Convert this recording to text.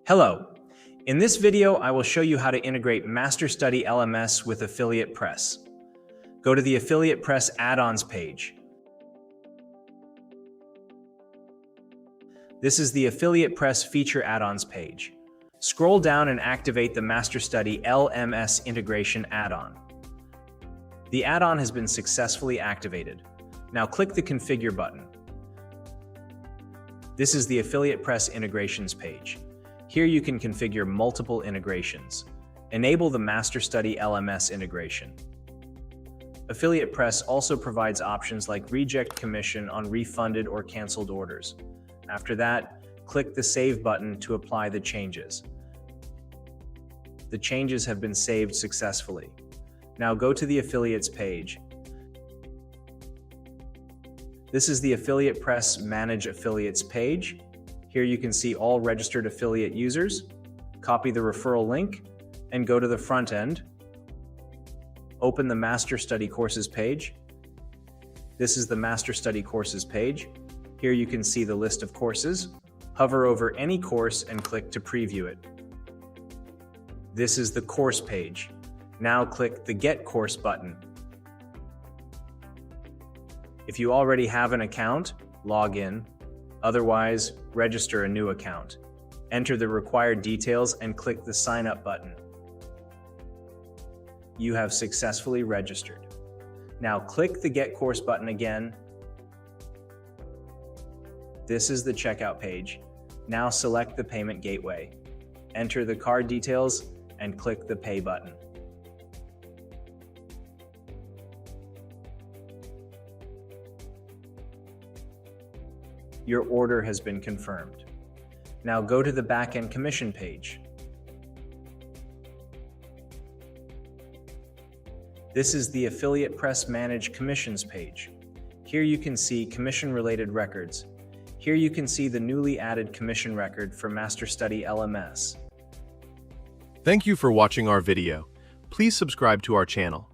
Hello. In this video, I will show you how to integrate MasterStudy LMS with Affiliate Press. Go to the Affiliate Press Add-ons page. This is the Affiliate Press Feature Add-ons page. Scroll down and activate the MasterStudy LMS Integration add-on. The add-on has been successfully activated. Now click the Configure button. This is the Affiliate Press Integrations page. Here you can configure multiple integrations. Enable the MasterStudy LMS integration. Affiliate Press also provides options like reject commission on refunded or canceled orders. After that, click the Save button to apply the changes. The changes have been saved successfully. Now go to the Affiliates page. This is the Affiliate Press Manage Affiliates page. Here you can see all registered affiliate users. Copy the referral link and go to the front end. Open the MasterStudy Courses page. This is the MasterStudy Courses page. Here you can see the list of courses. Hover over any course and click to preview it. This is the course page. Now click the Get Course button. If you already have an account, log in. Otherwise, register a new account. Enter the required details and click the Sign Up button. You have successfully registered. Now click the Get Course button again. This is the checkout page. Now select the payment gateway. Enter the card details and click the Pay button. Your order has been confirmed. Now go to the Backend Commission page. This is the Affiliate Press Manage Commissions page. Here you can see commission-related records. Here you can see the newly added commission record for MasterStudy LMS. Thank you for watching our video. Please subscribe to our channel.